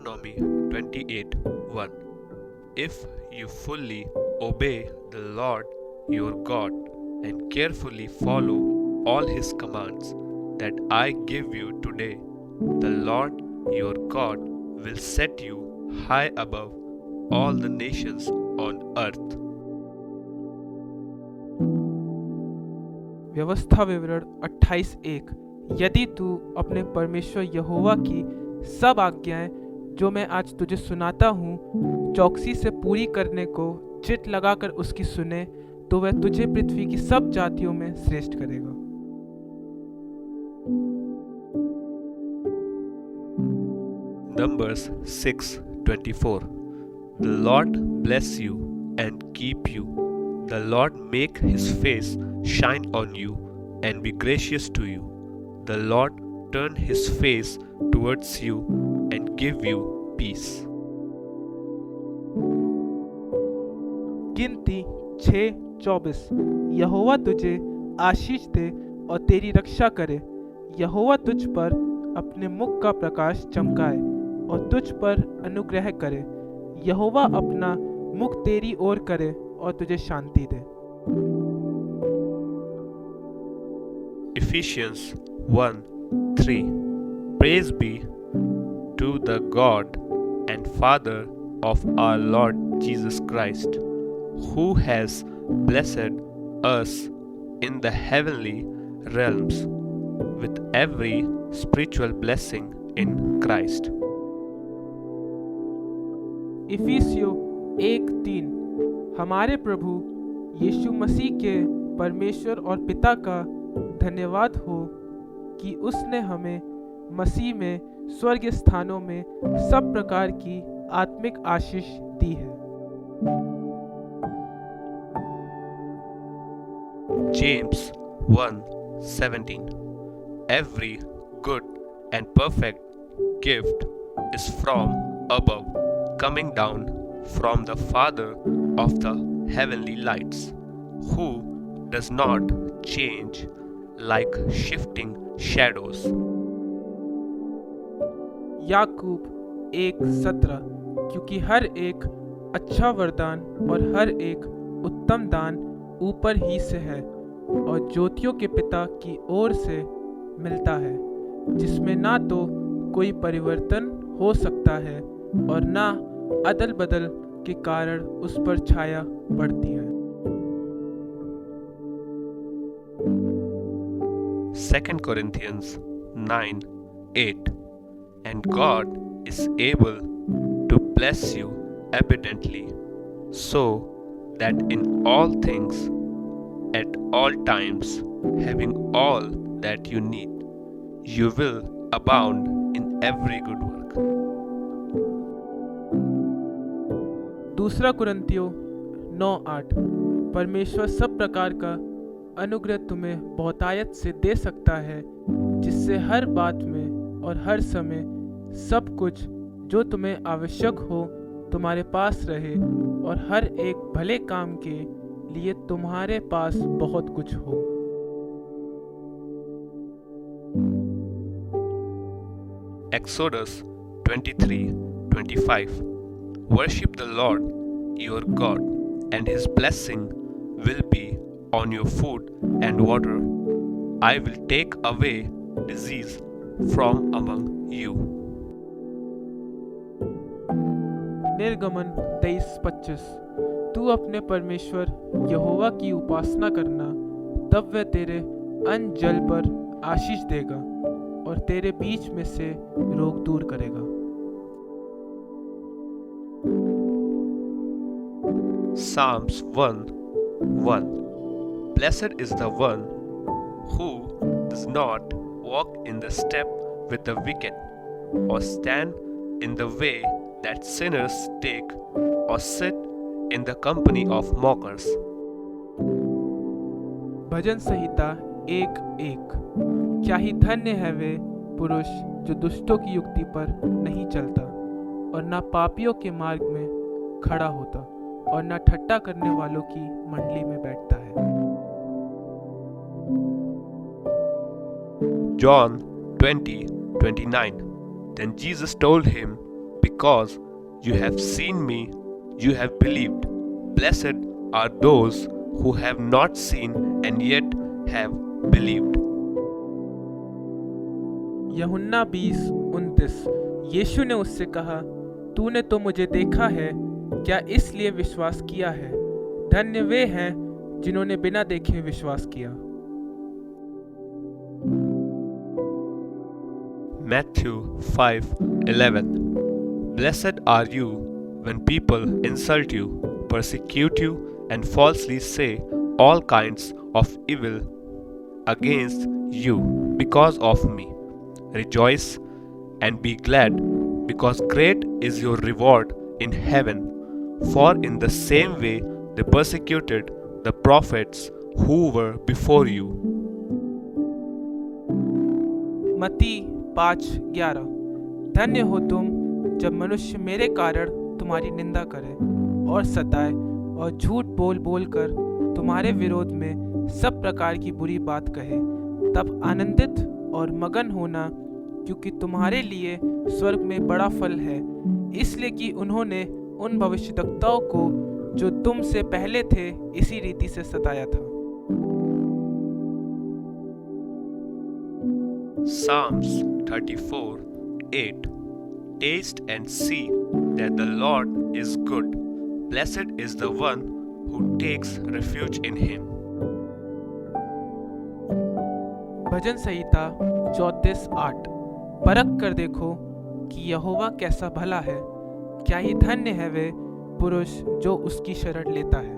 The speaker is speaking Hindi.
Deuteronomy 28:1. If you fully obey the Lord your God and carefully follow all his commands that I give you today, the Lord your God will set you high above all the nations on earth. व्यवस्था विवरण 28:1। यदि तू अपने परमेश्वर यहोवा की सब आज्ञाएं जो मैं आज तुझे सुनाता हूँ चौकसी से पूरी करने को चित लगाकर उसकी सुने, तो वह तुझे पृथ्वी की सब जातियों में श्रेष्ठ करेगा। Numbers 6:24. The Lord bless you and keep you. The Lord make his face shine on you and be gracious to you. The Lord turn his face towards you and give you peace. गिनती 6:24। यहोवा तुझे आशीष दे और तेरी रक्षा करे। यहोवा तुझ पर अपने मुख का प्रकाश चमकाए और तुझ पर अनुग्रह करे। यहोवा अपना मुख तेरी ओर करे और तुझे शांति दे। Ephesians 1:3. Praise be to the God and Father of our Lord Jesus Christ, who has blessed us in the heavenly realms with every spiritual blessing in Christ. इफिसियों 1:3। हमारे प्रभु यीशु मसीह के परमेश्वर और पिता का धन्यवाद हो कि उसने हमें मसीह में स्वर्गीय स्थानों में सब प्रकार की आत्मिक आशीष दी है। James 1:17. Every good and perfect gift is from above, coming down from the Father of the heavenly lights, who does not change like shifting shadows. याकूब 1:17। क्योंकि हर एक अच्छा वरदान और हर एक उत्तम दान ऊपर ही से है और ज्योतियों के पिता की ओर से मिलता है, जिसमें ना तो कोई परिवर्तन हो सकता है और ना अदल बदल के कारण उस पर छाया पड़ती है। 2 Corinthians 9:8. And God is able to bless you abundantly, so that in all things, at all times, having all that you need, you will abound in every good work. 2 कुरिन्थियों 9:8। परमेश्वर सब प्रकार का अनुग्रह तुम्हें बहुतायत से दे सकता है, जिससे हर बात में और हर समय सब कुछ जो तुम्हें आवश्यक हो तुम्हारे पास रहे और हर एक भले काम के लिए तुम्हारे पास बहुत कुछ हो। Exodus 23:25. Worship the Lord your God, and his blessing will be on your food and water. I will take away disease from among you. निर्गमन 23:25। तू अपने परमेश्वर यहोवा की उपासना करना, तब वह तेरे अन्न जल पर आशीष देगा और तेरे बीच में से रोग दूर करेगा। Psalms 1:1. Blessed is the one who does not walk in the step with the wicked, or stand in the way that sinners take, or sit in the company of mockers. भजन संहिता 1:1। क्या ही धन्य है वे पुरुष जो दुष्टों की युक्ति पर नहीं चलता और ना पापियों के मार्ग में खड़ा होता और ना ठट्टा करने वालों की मंडली में बैठता है। John 20:29. Then Jesus told him, because you have seen me, you have believed. Blessed are those who have not seen and yet have believed. यूहन्ना 20:29। यीशु ने उससे कहा, तूने तो मुझे देखा है, क्या इसलिए विश्वास किया है? धन्य वे हैं जिन्होंने बिना देखे विश्वास किया। Matthew 5:11 Blessed are you when people insult you, persecute you, and falsely say all kinds of evil against you because of me. Rejoice and be glad, because great is your reward in heaven. For in the same way they persecuted the prophets who were before you. मत्ती 5:11। धन्य हो तुम जब मनुष्य मेरे कारण तुम्हारी निंदा करे और सताए और झूठ बोल बोल कर तुम्हारे विरोध में सब प्रकार की बुरी बात कहे, तब आनंदित और मगन होना, क्योंकि तुम्हारे लिए स्वर्ग में बड़ा फल है, इसलिए कि उन्होंने उन भविष्यद्वक्ताओं को जो तुम से पहले थे इसी रीति से सताया था। Psalms 34:8 Taste and see that the Lord is good. Blessed is the one who takes refuge in him. भजन संहिता 34:8। परख कर देखो कि यहोवा कैसा भला है, क्या ही धन्य है वे पुरुष जो उसकी शरण लेता है।